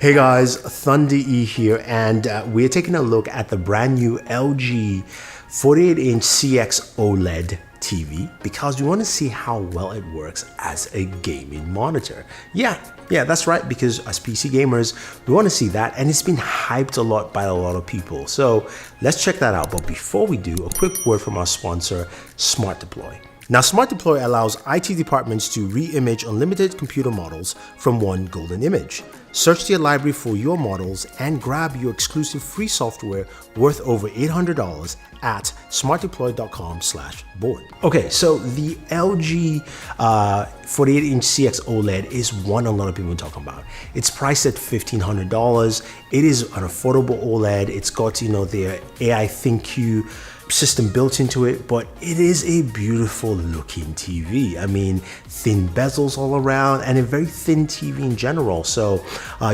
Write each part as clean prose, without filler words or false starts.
Hey guys, Thunder E here, and we're taking a look at the brand new LG 48-inch CX OLED TV because we want to see how well it works as a gaming monitor. Yeah, that's right, because as PC gamers, we want to see that, and it's been hyped a lot by a lot of people. So let's check that out. But before we do, a quick word from our sponsor, Smart Deploy. Now, Smart Deploy allows IT departments to re-image unlimited computer models from one golden image. Search their library for your models and grab your exclusive free software worth over $800 at smartdeploy.com/board. Okay, so the LG 48-inch CX OLED is one a lot of people are talking about. It's priced at $1,500. It is an affordable OLED. It's got, their AI ThinQ system built into it, but it is a beautiful looking TV. I mean, thin bezels all around and a very thin TV in general. So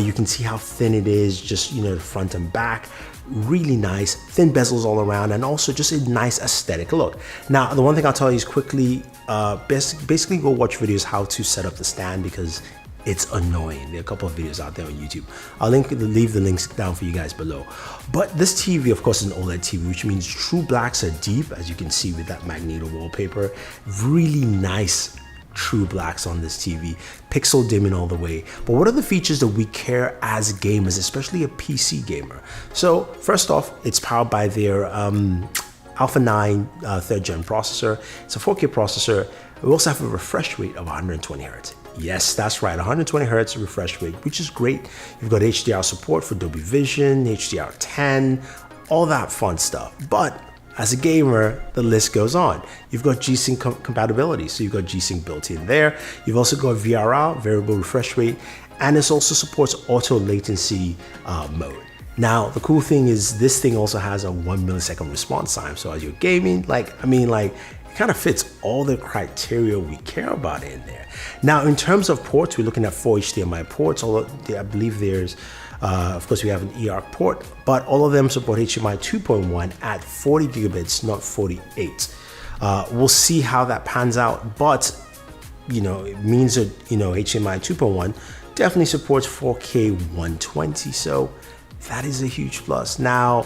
you can see how thin it is, just, the front and back. Really nice, thin bezels all around, and also just a nice aesthetic look. Now, the one thing I'll tell you is quickly, basically go watch videos how to set up the stand because it's annoying. There are a couple of videos out there on YouTube. I'll leave the links down for you guys below. But this TV, of course, is an OLED TV, which means true blacks are deep, as you can see with that magneto wallpaper. Really nice true blacks on this TV, pixel dimming all the way. But what are the features that we care as gamers, especially a PC gamer? So first off, it's powered by their Alpha 9 3rd gen processor. It's a 4K processor. We also have a refresh rate of 120 Hz. Yes, that's right, 120 Hz refresh rate, which is great. You've got HDR support for Dolby Vision, HDR10, all that fun stuff. But as a gamer, the list goes on. You've got G-Sync compatibility, so you've got G-Sync built in there. You've also got VRR, variable refresh rate, and it also supports auto latency mode. Now, the cool thing is this thing also has a 1 millisecond response time. So as you're gaming, it kind of fits all the criteria we care about in there. Now, in terms of ports, we're looking at 4 HDMI ports. I believe there's, of course, we have an eARC port, but all of them support HDMI 2.1 at 40 gigabits, not 48. We'll see how that pans out, but, it means that, HDMI 2.1 definitely supports 4K 120, so that is a huge plus. Now,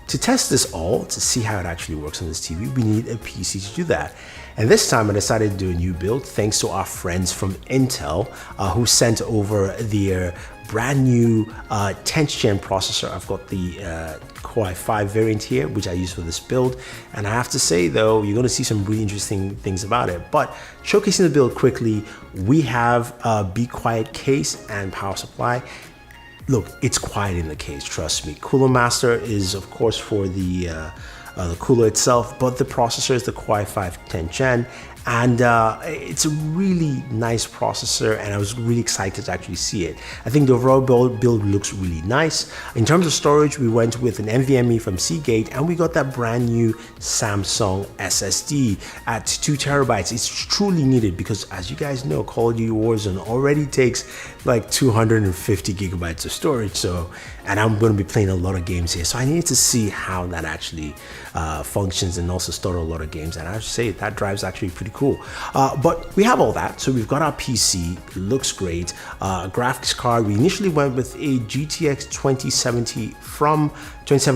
to test this all, to see how it actually works on this TV, we need a PC to do that. And this time I decided to do a new build thanks to our friends from Intel who sent over their brand new 10th gen processor. I've got the Core i5 variant here, which I use for this build. And I have to say though, you're gonna see some really interesting things about it. But showcasing the build quickly, we have a Be Quiet case and power supply. Look, it's quiet in the case, trust me. Cooler Master is, of course, for the cooler itself, but the processor is the Core i5 10th gen, and it's a really nice processor, and I was really excited to actually see it. I think the overall build looks really nice. In terms of storage, we went with an NVMe from Seagate, and we got that brand new Samsung SSD at 2 terabytes. It's truly needed because, as you guys know, Call of Duty Warzone already takes like 250 gigabytes of storage. So, and I'm going to be playing a lot of games here, so I needed to see how that actually functions and also store a lot of games. And I have to say that drive's actually pretty cool. But we have all that. So we've got our PC, it looks great. Graphics card, we initially went with a GTX 2070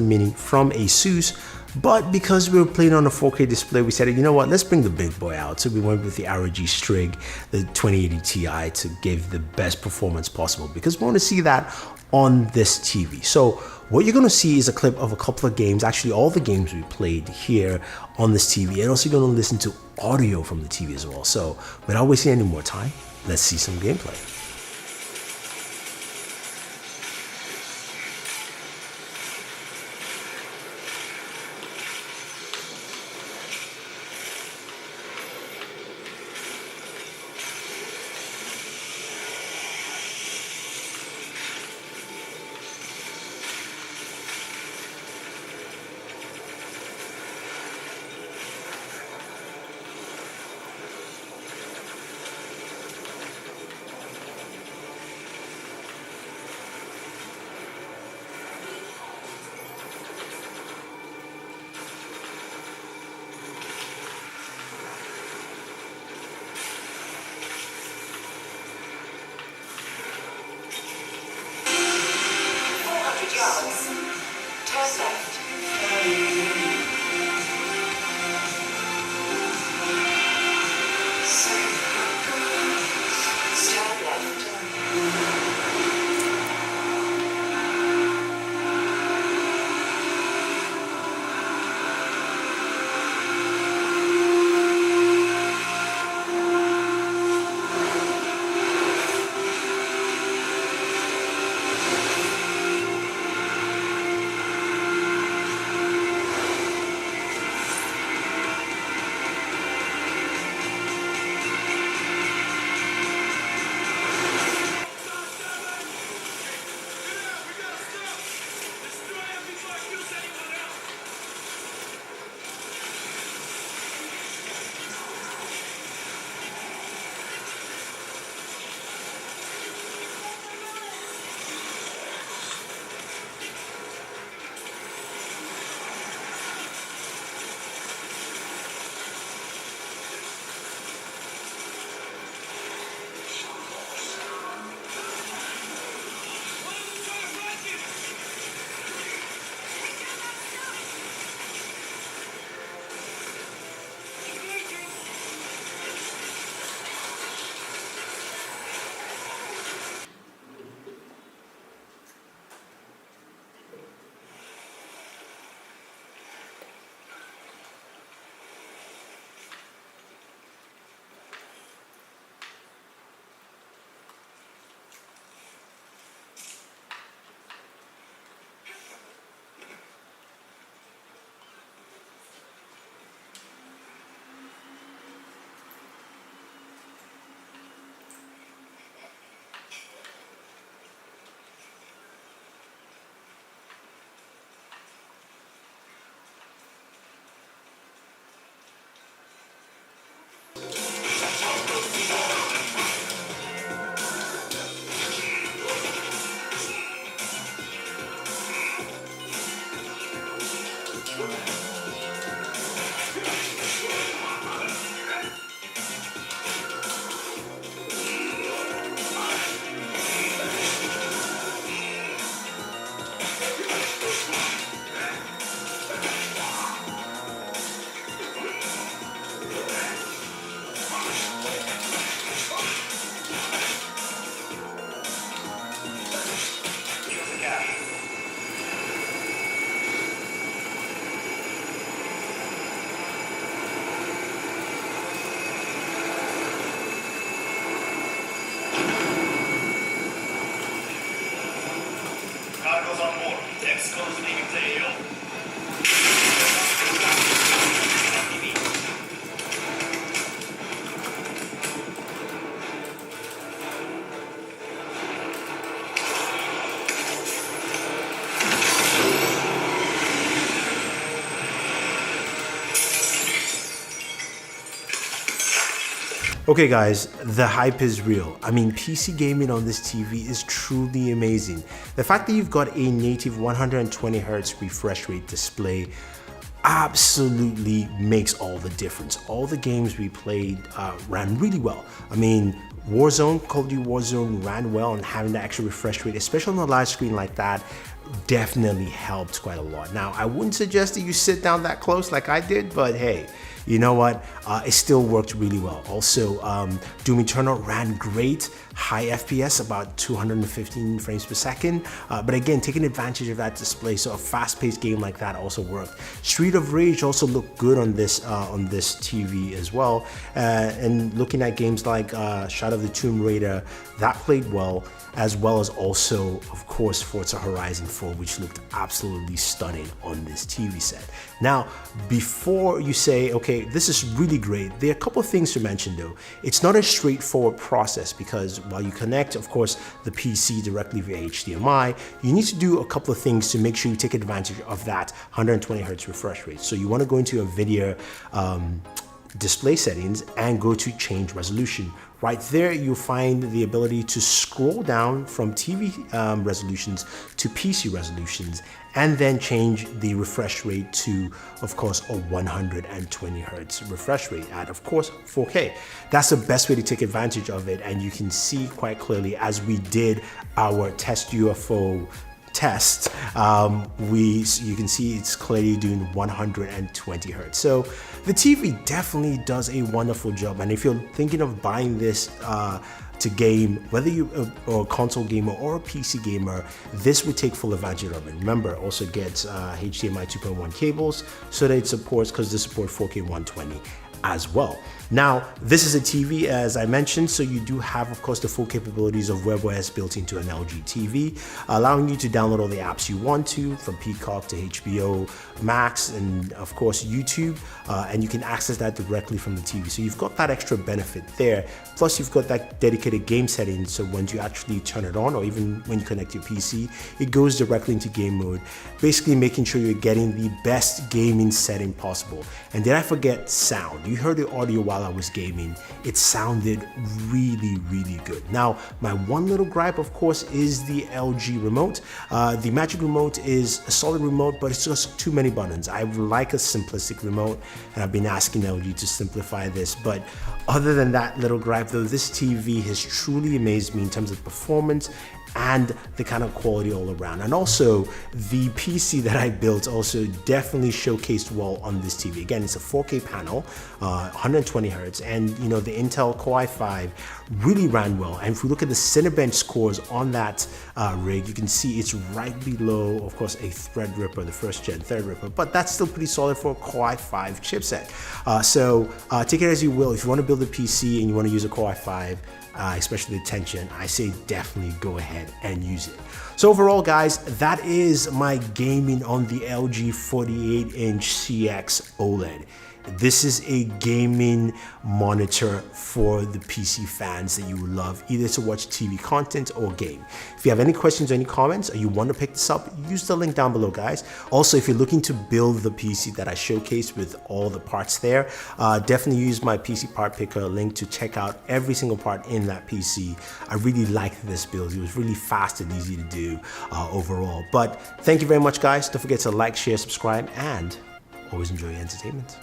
mini from Asus. But because we were playing on a 4K display, we said, you know what, let's bring the big boy out. So we went with the ROG Strix, the 2080 Ti, to give the best performance possible because we want to see that on this TV. So what you're going to see is a clip of a couple of games, actually all the games we played here on this TV, and also going to listen to audio from the TV as well. So without wasting any more time, let's see some gameplay. Okay guys, the hype is real. I mean, PC gaming on this TV is truly amazing. The fact that you've got a native 120Hz refresh rate display absolutely makes all the difference. All the games we played ran really well. I mean, Warzone, Call of Duty Warzone ran well, and having that extra refresh rate, especially on a large screen like that, definitely helped quite a lot. Now, I wouldn't suggest that you sit down that close like I did, but hey, you know what? It still worked really well. Also, Doom Eternal ran great, high FPS, about 215 frames per second. But again, taking advantage of that display, so a fast-paced game like that also worked. Street of Rage also looked good on this TV as well. And looking at games like Shadow of the Tomb Raider, that played well as also, of course, Forza Horizon 4, which looked absolutely stunning on this TV set. Now, before you say, okay, this is really great, there are a couple of things to mention though. It's not a straightforward process because while you connect, of course, the PC directly via HDMI, you need to do a couple of things to make sure you take advantage of that 120Hz refresh rate. So you want to go into a video display settings and go to change resolution. Right there, you'll find the ability to scroll down from TV resolutions to PC resolutions, and then change the refresh rate to, of course, a 120Hz refresh rate at, of course, 4K. That's the best way to take advantage of it, and you can see quite clearly as we did our test UFO test, you can see it's clearly doing 120 hertz. So the TV definitely does a wonderful job. And if you're thinking of buying this to game, whether you're a console gamer or a PC gamer, this would take full advantage of it. Remember, also gets HDMI 2.1 cables so that it supports, because this supports 4K 120 as well. Now, this is a TV, as I mentioned, so you do have, of course, the full capabilities of WebOS built into an LG TV, allowing you to download all the apps you want to, from Peacock to HBO Max, and of course YouTube, and you can access that directly from the TV. So you've got that extra benefit there. Plus, you've got that dedicated game setting, so when you actually turn it on, or even when you connect your PC, it goes directly into game mode, basically making sure you're getting the best gaming setting possible. And did I forget sound? You heard the audio while I was gaming. It sounded really, really good. Now, my one little gripe, of course, is the LG remote. The Magic Remote is a solid remote, but it's just too many buttons. I would like a simplistic remote, and I've been asking LG to simplify this. But other than that little gripe, though, this TV has truly amazed me in terms of performance and the kind of quality all around. And also, the PC that I built also definitely showcased well on this TV. Again, it's a 4K panel, 120 hertz, and you know, the Intel Core i5 really ran well. And if we look at the Cinebench scores on that rig, you can see it's right below, of course, a Threadripper, the first gen Threadripper, but that's still pretty solid for a Core i5 chipset. So take it as you will. If you want to build a PC and you want to use a Core i5, especially the 10th gen, I say definitely go ahead and use it. So overall, guys, that is my gaming on the LG 48-inch CX OLED. This is a gaming monitor for the PC fans that you would love, either to watch TV content or game. If you have any questions or any comments, or you want to pick this up, use the link down below, guys. Also, if you're looking to build the PC that I showcased with all the parts there, definitely use my PC part picker link to check out every single part in that PC. I really liked this build. It was really fast and easy to do overall. But thank you very much, guys. Don't forget to like, share, subscribe, and always enjoy your entertainment.